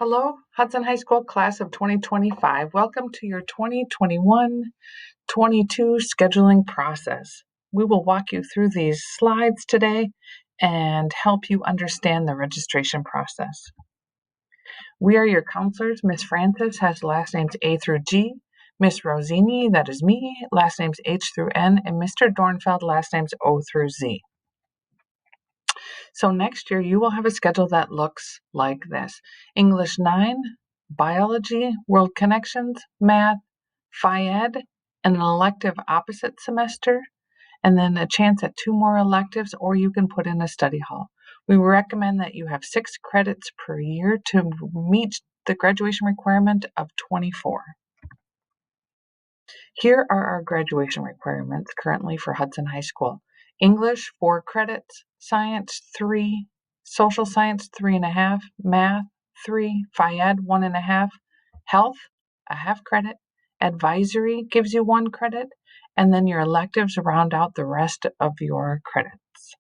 Hello, Hudson High School class of 2025. Welcome to your 2021-22 scheduling process. We will walk you through these slides today and help you understand the registration process. We are your counselors. Miss Francis has last names A through G. Miss Rosini, that is me, last names H through N, and Mr. Dornfeld, last names O through Z. So next year, you will have a schedule that looks like this. English 9, Biology, World Connections, Math, Phy-Ed, and an elective opposite semester, and then a chance at 2 more electives, or you can put in a study hall. We recommend that you have 6 credits per year to meet the graduation requirement of 24. Here are our graduation requirements currently for Hudson High School. English, 4 credits, Science, 3, Social Science, 3.5, Math, 3, Phy-Ed, 1.5, Health, a half credit, Advisory gives you 1 credit, and then your electives round out the rest of your credits.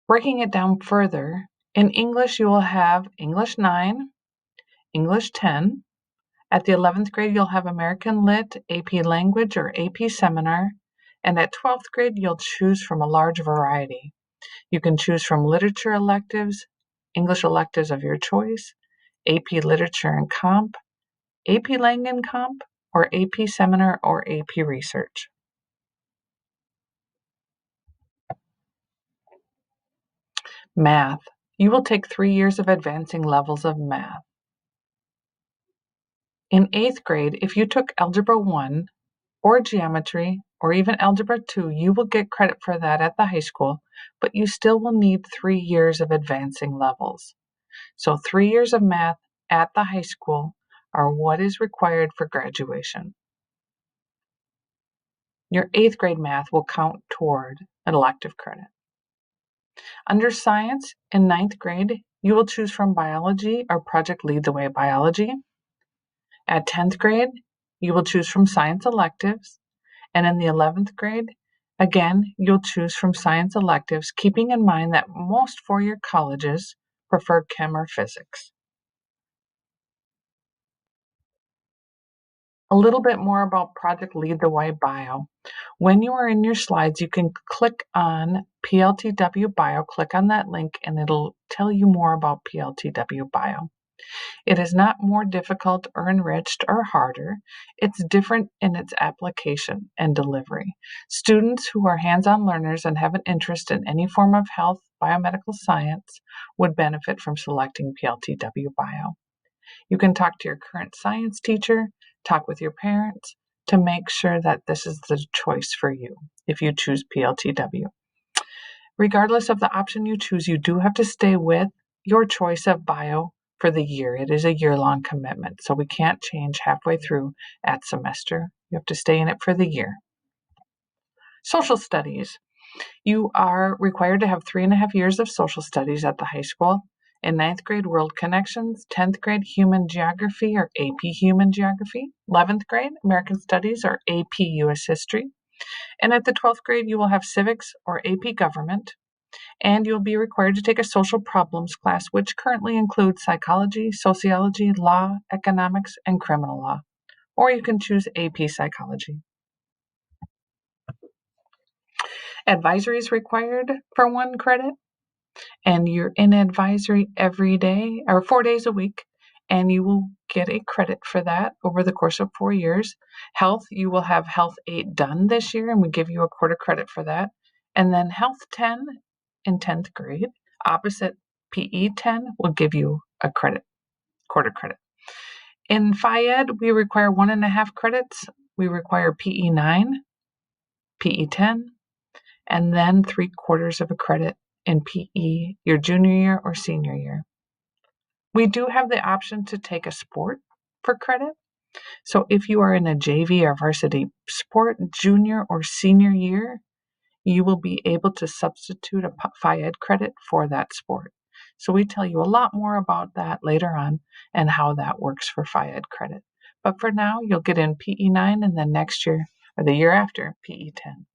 Breaking it down further, in English you will have English 9, English 10, at the 11th grade, you'll have American Lit, AP Language, or AP Seminar, and at 12th grade, you'll choose from a large variety. You can choose from literature electives, English electives of your choice, AP Literature and Comp, AP Lang and Comp, or AP Seminar or AP Research. Math. You will take 3 years of advancing levels of math. In 8th grade, if you took Algebra 1, or geometry, or even Algebra 2, you will get credit for that at the high school, but you still will need 3 years of advancing levels. So 3 years of math at the high school are what is required for graduation. Your 8th grade math will count toward an elective credit. Under science, in 9th grade, you will choose from biology or Project Lead the Way Biology. At 10th grade, you will choose from science electives. And in the 11th grade, again, you'll choose from science electives, keeping in mind that most four-year colleges prefer chem or physics. A little bit more about Project Lead the Way Bio. When you are in your slides, you can click on PLTW Bio, click on that link, and it'll tell you more about PLTW Bio. It is not more difficult or enriched or harder. It's different in its application and delivery. Students who are hands-on learners and have an interest in any form of health, biomedical science would benefit from selecting PLTW Bio. You can talk to your current science teacher, talk with your parents to make sure that this is the choice for you if you choose PLTW. Regardless of the option you choose, you do have to stay with your choice of bio for the year. It is a year-long commitment, so we can't change halfway through at semester. You have to stay in it for the year. Social studies. You are required to have 3.5 years of social studies at the high school. In 9th grade, World Connections, 10th grade, Human Geography or AP Human Geography, 11th grade, American Studies or AP US History. And at the 12th grade, you will have Civics or AP Government, and you'll be required to take a social problems class, which currently includes psychology, sociology, law, economics, and criminal law. Or you can choose AP Psychology. Advisory is required for 1 credit, and you're in advisory every day or 4 days a week, and you will get a credit for that over the course of 4 years. Health, you will have Health 8 done this year, and we give you a quarter credit for that. And then Health 10 in 10th grade, opposite PE 10 will give you a credit, quarter credit. In Phy-Ed, we require 1.5 credits. We require PE 9, PE 10, and then 3/4 of a credit in PE your junior year or senior year. We do have the option to take a sport for credit. So if you are in a JV or varsity sport junior or senior year, you will be able to substitute a Phy-Ed credit for that sport. So we tell you a lot more about that later on and how that works for Phy-Ed credit. But for now, you'll get in PE 9 and then next year or the year after, PE 10.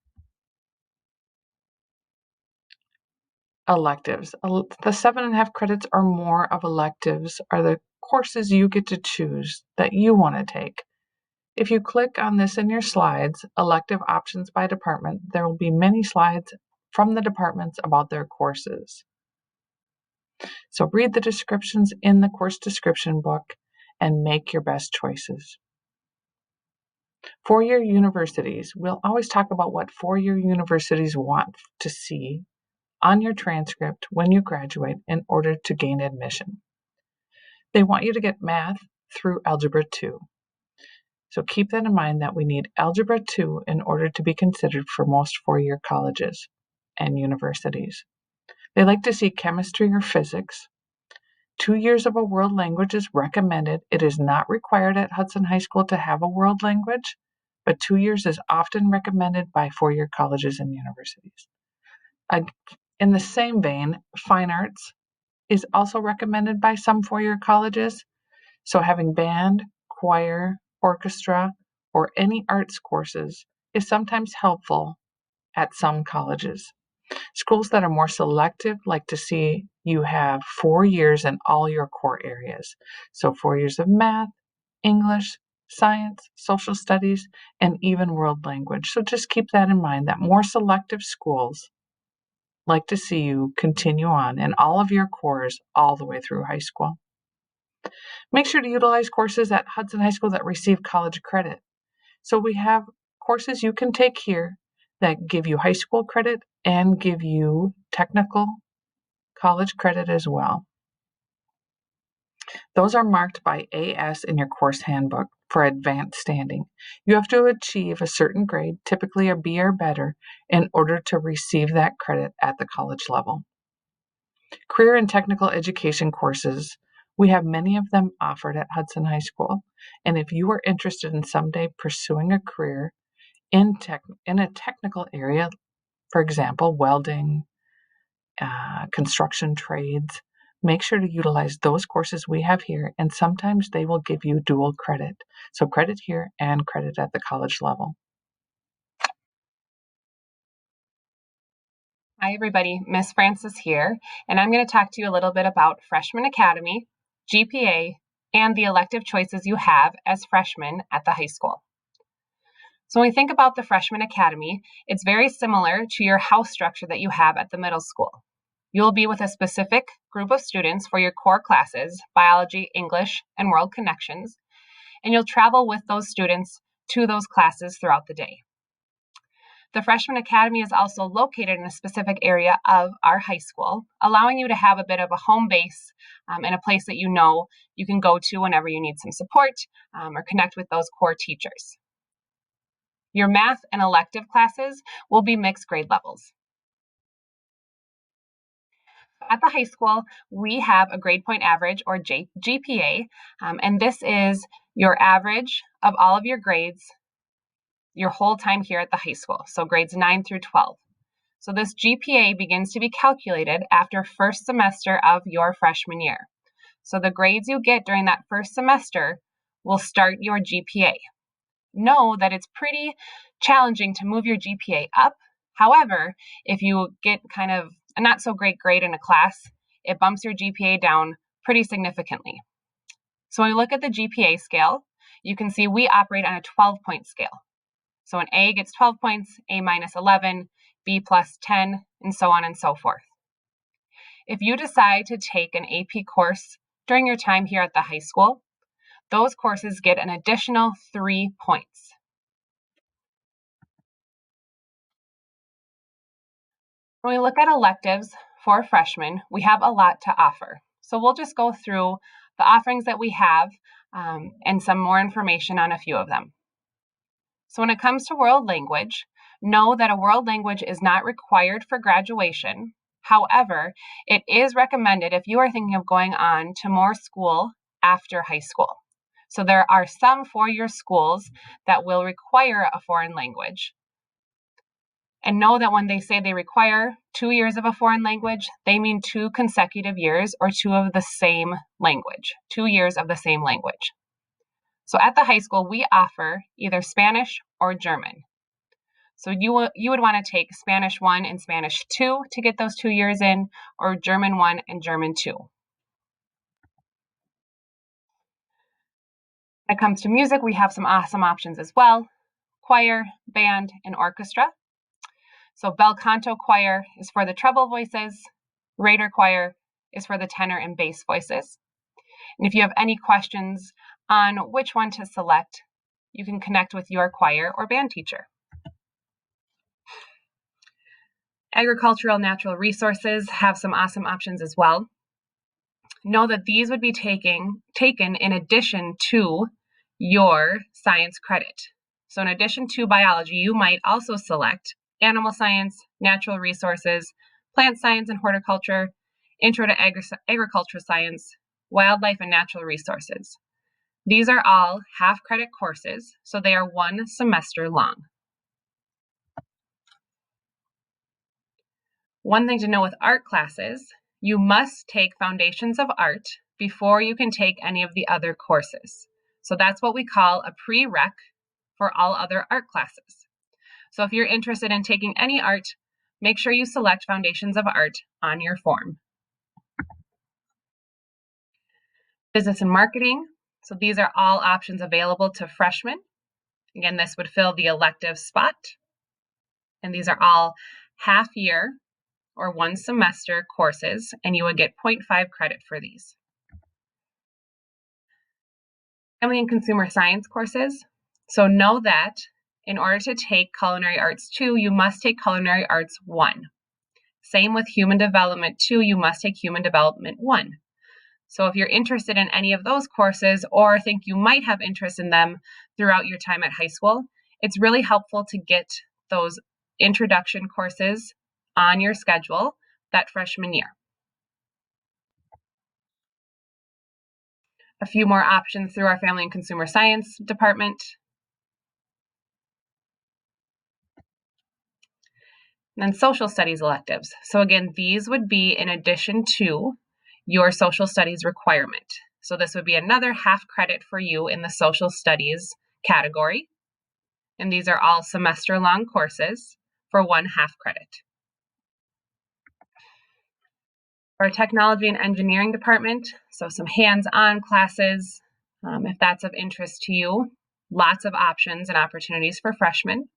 Electives. The 7.5 credits or more of electives are the courses you get to choose that you want to take. If you click on this in your slides, elective options by department, there will be many slides from the departments about their courses. So read the descriptions in the course description book and make your best choices. Four-year universities. We'll always talk about what four-year universities want to see on your transcript when you graduate in order to gain admission. They want you to get math through Algebra 2. So keep that in mind that we need Algebra 2 in order to be considered for most four-year colleges and universities. They like to see chemistry or physics. 2 years of a world language is recommended. It is not required at Hudson High School to have a world language, but 2 years is often recommended by four-year colleges and universities. In the same vein, fine arts is also recommended by some four-year colleges. So having band, choir, orchestra, or any arts courses is sometimes helpful at some colleges. Schools that are more selective like to see you have 4 years in all your core areas. So 4 years of math, English, science, social studies, and even world language. So just keep that in mind that more selective schools like to see you continue on in all of your cores all the way through high school. Make sure to utilize courses at Hudson High School that receive college credit. So we have courses you can take here that give you high school credit and give you technical college credit as well. Those are marked by AS in your course handbook for advanced standing. You have to achieve a certain grade, typically a B or better, in order to receive that credit at the college level. Career and technical education courses, we have many of them offered at Hudson High School. And if you are interested in someday pursuing a career in a technical area, for example, welding, construction trades, make sure to utilize those courses we have here, and sometimes they will give you dual credit. So credit here and credit at the college level. Hi everybody, Miss Francis here, and I'm going to talk to you a little bit about Freshman Academy, GPA, and the elective choices you have as freshmen at the high school. So when we think about the Freshman Academy, it's very similar to your house structure that you have at the middle school. You'll be with a specific group of students for your core classes, biology, English, and world connections, and you'll travel with those students to those classes throughout the day. The Freshman Academy is also located in a specific area of our high school, allowing you to have a bit of a home base and a place that you can go to whenever you need some support or connect with those core teachers. Your math and elective classes will be mixed grade levels. At the high school, we have a grade point average or GPA, and this is your average of all of your grades your whole time here at the high school, so grades 9 through 12. So this GPA begins to be calculated after first semester of your freshman year. So the grades you get during that first semester will start your GPA. Know that it's pretty challenging to move your GPA up. However, if you get kind of a not so great grade in a class, it bumps your GPA down pretty significantly. So when we look at the GPA scale, you can see we operate on a 12-point scale. So an A gets 12 points, A minus 11, B plus 10, and so on and so forth. If you decide to take an AP course during your time here at the high school, those courses get an additional 3 points. When we look at electives for freshmen, we have a lot to offer. So we'll just go through the offerings that we have and some more information on a few of them. So when it comes to world language, know that a world language is not required for graduation. However, it is recommended if you are thinking of going on to more school after high school. So there are some four-year schools that will require a foreign language. And know that when they say they require 2 years of a foreign language, they mean 2 consecutive years or 2 of the same language, 2 years of the same language. So at the high school, we offer either Spanish or German. So you would want to take Spanish 1 and Spanish 2 to get those 2 years in, or German 1 and German 2. When it comes to music, we have some awesome options as well: choir, band, and orchestra. So bel canto choir is for the treble voices, Rader choir is for the tenor and bass voices. And if you have any questions on which one to select, you can connect with your choir or band teacher. Agricultural natural resources have some awesome options as well. Know that these would be taken in addition to your science credit. So in addition to biology, you might also select animal science, natural resources, plant science and horticulture, intro to agriculture science, wildlife and natural resources. These are all half credit courses, so they are 1 semester long. One thing to know with art classes, you must take Foundations of Art before you can take any of the other courses. So that's what we call a prereq for all other art classes. So if you're interested in taking any art, make sure you select Foundations of Art on your form. Business and marketing. So these are all options available to freshmen. Again, this would fill the elective spot. And these are all half year or 1 semester courses, and you would get 0.5 credit for these. Family and consumer science courses. So know that in order to take Culinary Arts 2, you must take Culinary Arts 1. Same with Human Development 2, you must take Human Development 1. So if you're interested in any of those courses or think you might have interest in them throughout your time at high school, it's really helpful to get those introduction courses on your schedule that freshman year. A few more options through our Family and Consumer Science department. And then social studies electives. So again, these would be in addition to your social studies requirement. So this would be another half credit for you in the social studies category. And these are all semester long courses for 1 half credit. Our technology and engineering department, so some hands-on classes, if that's of interest to you. Lots of options and opportunities for freshmen.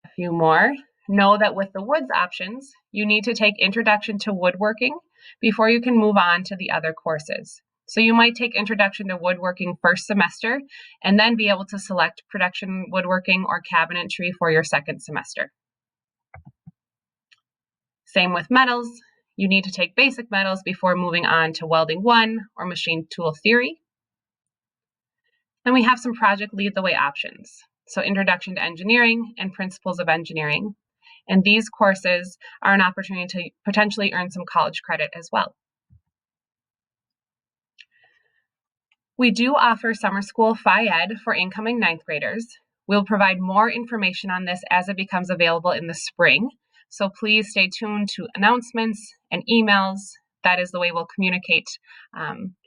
A few more. Know that with the woods options, you need to take Introduction to Woodworking before you can move on to the other courses. So you might take Introduction to Woodworking first semester and then be able to select Production Woodworking or Cabinetry for your second semester. Same with metals. You need to take basic metals before moving on to Welding 1 or Machine Tool Theory. Then we have some Project Lead the Way options. So Introduction to Engineering and Principles of Engineering. And these courses are an opportunity to potentially earn some college credit as well. We do offer summer school Phi-Ed for incoming 9th graders. We'll provide more information on this as it becomes available in the spring. So please stay tuned to announcements and emails. That is the way we'll communicate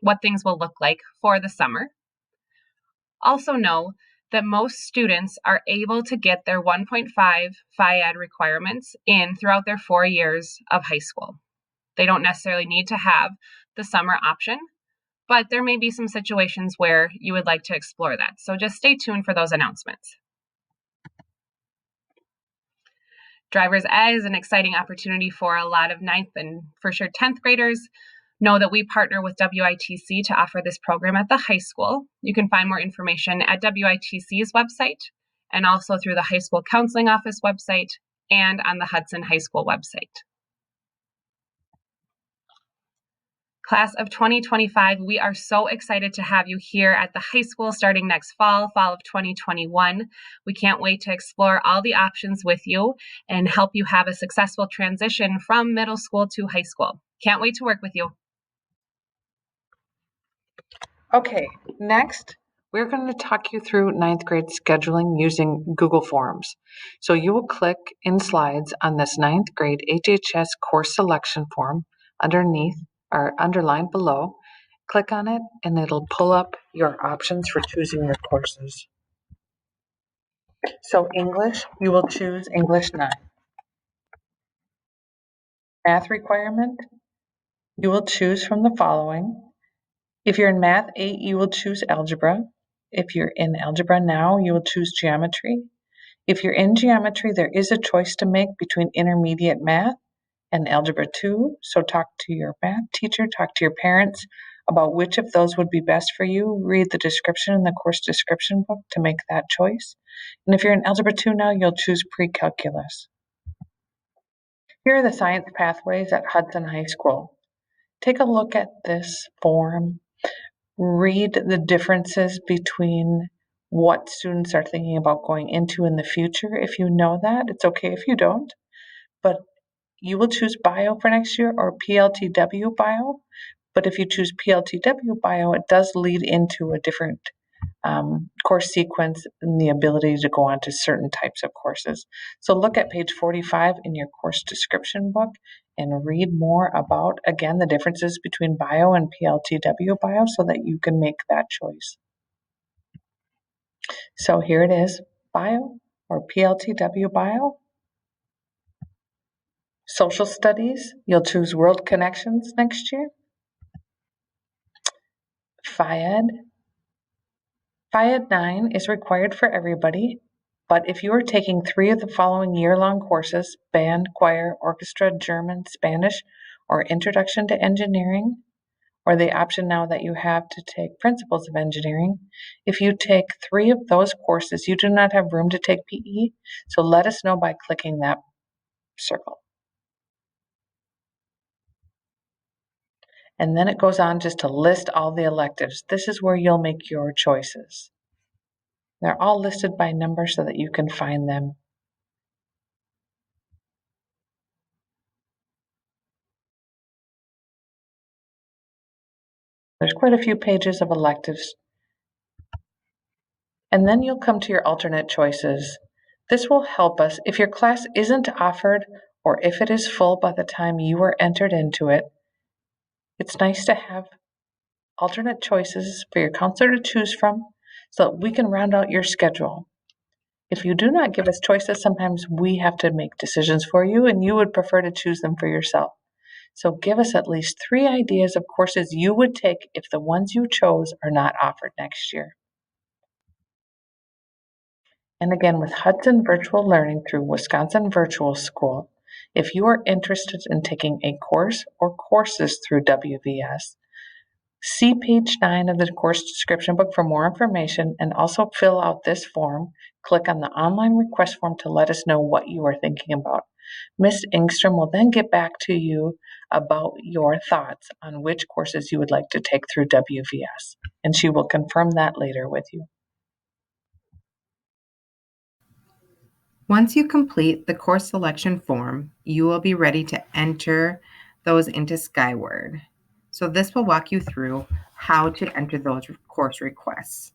what things will look like for the summer. Also know that most students are able to get their 1.5 Phi-Ed requirements in throughout their 4 years of high school. They don't necessarily need to have the summer option, but there may be some situations where you would like to explore that. So just stay tuned for those announcements. Driver's Ed is an exciting opportunity for a lot of 9th and for sure 10th graders. Know that we partner with WITC to offer this program at the high school. You can find more information at WITC's website and also through the High School Counseling Office website and on the Hudson High School website. Class of 2025, we are so excited to have you here at the high school starting next fall of 2021. We can't wait to explore all the options with you and help you have a successful transition from middle school to high school. Can't wait to work with you. Okay, next, we're going to talk you through 9th grade scheduling using Google Forms. So you will click in slides on this 9th grade HHS course selection form underneath or underlined below. Click on it and it'll pull up your options for choosing your courses. So English, you will choose English 9. Math requirement, you will choose from the following. If you're in Math 8, you will choose Algebra. If you're in Algebra now, you will choose Geometry. If you're in Geometry, there is a choice to make between Intermediate Math and Algebra 2. So talk to your math teacher, talk to your parents about which of those would be best for you. Read the description in the course description book to make that choice. And if you're in Algebra 2 now, you'll choose Pre-Calculus. Here are the science pathways at Hudson High School. Take a look at this form. Read the differences between what students are thinking about going into in the future. If you know that, it's okay if you don't, but you will choose bio for next year or PLTW bio. But if you choose PLTW bio, it does lead into a different course sequence and the ability to go on to certain types of courses. So look at page 45 in your course description book and read more about, again, the differences between bio and PLTW bio so that you can make that choice. So here it is, bio or PLTW bio. Social studies, you'll choose World Connections next year. FIAD. FIAD 9 is required for everybody, but if you are taking 3 of the following year-long courses, band, choir, orchestra, German, Spanish, or Introduction to Engineering, or the option now that you have to take Principles of Engineering, if you take 3 of those courses, you do not have room to take PE, so let us know by clicking that circle. And then it goes on just to list all the electives. This is where you'll make your choices. They're all listed by number so that you can find them. There's quite a few pages of electives. And then you'll come to your alternate choices. This will help us if your class isn't offered or if it is full by the time you are entered into it. It's nice to have alternate choices for your counselor to choose from so that we can round out your schedule. If you do not give us choices, sometimes we have to make decisions for you and you would prefer to choose them for yourself. So give us at least 3 ideas of courses you would take if the ones you chose are not offered next year. And again, with Hudson Virtual Learning through Wisconsin Virtual School, if you are interested in taking a course or courses through WVS, see page 9 of the course description book for more information and also fill out this form. Click on the online request form to let us know what you are thinking about. Ms. Engstrom will then get back to you about your thoughts on which courses you would like to take through WVS, and she will confirm that later with you. Once you complete the course selection form, you will be ready to enter those into Skyward. So this will walk you through how to enter those course requests.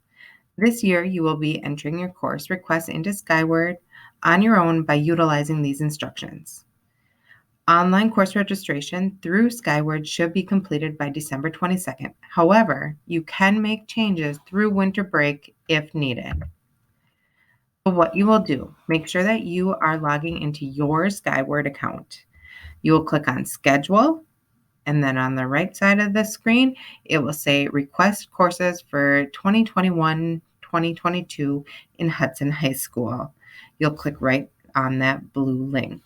This year, you will be entering your course requests into Skyward on your own by utilizing these instructions. Online course registration through Skyward should be completed by December 22nd. However, you can make changes through winter break if needed. So what you will do, make sure that you are logging into your Skyward account. You will click on Schedule, and then on the right side of the screen, it will say Request Courses for 2021-2022 in Hudson High School. You'll click right on that blue link.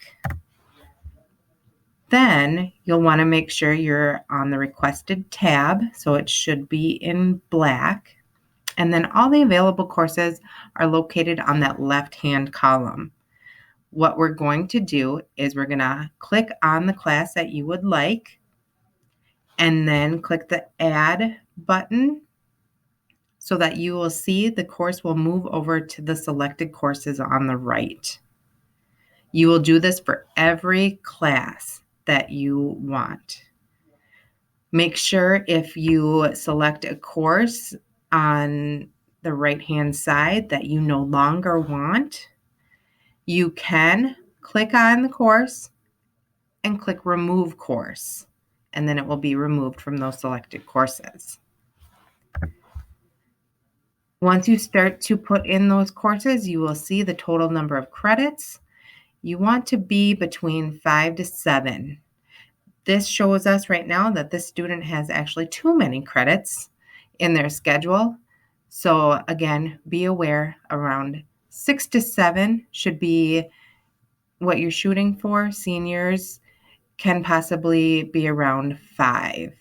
Then you'll want to make sure you're on the requested tab, so it should be in black. And then all the available courses are located on that left-hand column. What we're going to do is we're going to click on the class that you would like and then click the Add button so that you will see the course will move over to the selected courses on the right. You will do this for every class that you want. Make sure if you select a course on the right-hand side that you no longer want, you can click on the course and click Remove Course, and then it will be removed from those selected courses. Once you start to put in those courses, you will see the total number of credits. You want to be between 5 to 7. This shows us right now that this student has actually too many credits in their schedule. So again, be aware, around 6 to 7 should be what you're shooting for. Seniors can possibly be around 5.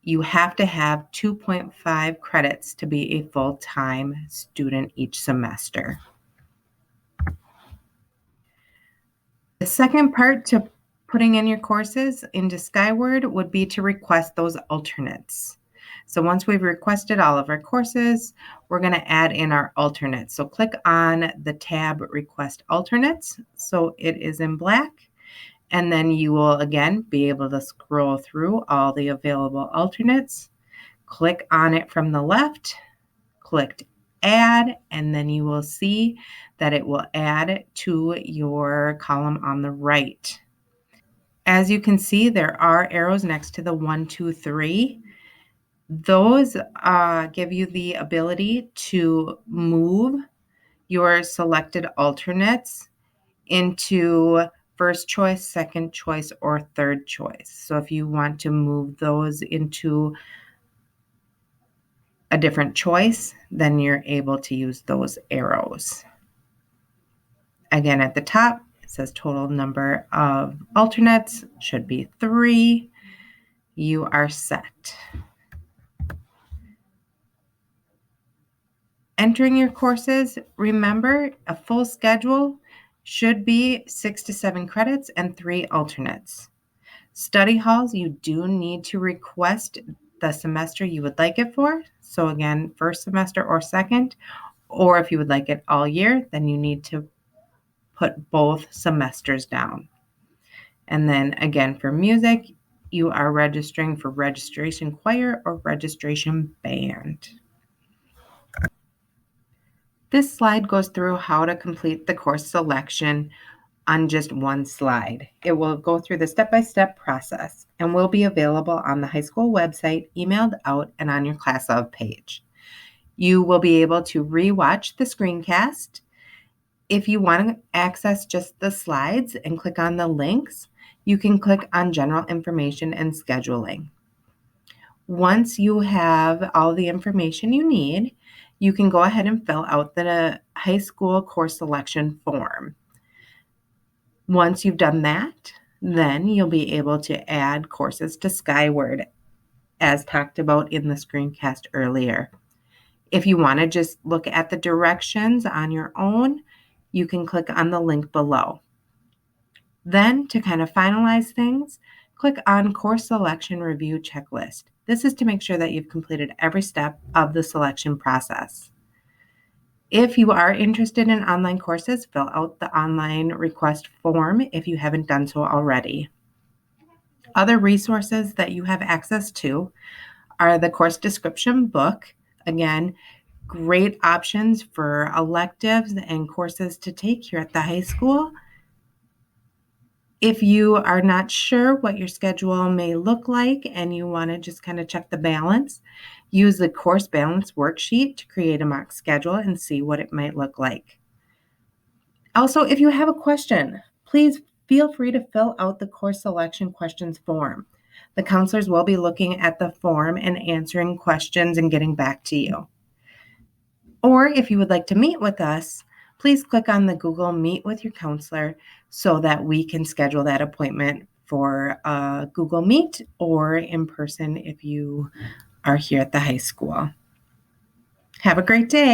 You have to have 2.5 credits to be a full-time student each semester. The second part to putting in your courses into Skyward would be to request those alternates. So once we've requested all of our courses, we're going to add in our alternates. So click on the tab Request Alternates. So it is in black. And then you will again be able to scroll through all the available alternates. Click on it from the left, click Add, and then you will see that it will add to your column on the right. As you can see, there are arrows next to the 1, 2, 3. Those give you the ability to move your selected alternates into first choice, second choice, or third choice. So if you want to move those into a different choice, then you're able to use those arrows. Again, at the top, it says total number of alternates should be 3. You are set. Entering your courses, remember a full schedule should be 6 to 7 credits and 3 alternates. Study halls, you do need to request the semester you would like it for. So again, first semester or second, or if you would like it all year, then you need to put both semesters down. And then again, for music, you are registering for registration choir or registration band. This slide goes through how to complete the course selection on just one slide. It will go through the step-by-step process and will be available on the high school website, emailed out, and on your Class Of page. You will be able to re-watch the screencast. If you want to access just the slides and click on the links, you can click on General Information and Scheduling. Once you have all the information you need, you can go ahead and fill out the high school course selection form. Once you've done that, then you'll be able to add courses to Skyward, as talked about in the screencast earlier. If you want to just look at the directions on your own, you can click on the link below. Then, to kind of finalize things, click on Course Selection Review Checklist. This is to make sure that you've completed every step of the selection process. If you are interested in online courses, fill out the online request form if you haven't done so already. Other resources that you have access to are the course description book. Again, great options for electives and courses to take here at the high school. If you are not sure what your schedule may look like and you want to just kind of check the balance, use the course balance worksheet to create a mock schedule and see what it might look like. Also, if you have a question, please feel free to fill out the course selection questions form. The counselors will be looking at the form and answering questions and getting back to you. Or if you would like to meet with us, please click on the Google Meet with your counselor so that we can schedule that appointment for a Google Meet or in person if you are here at the high school. Have a great day.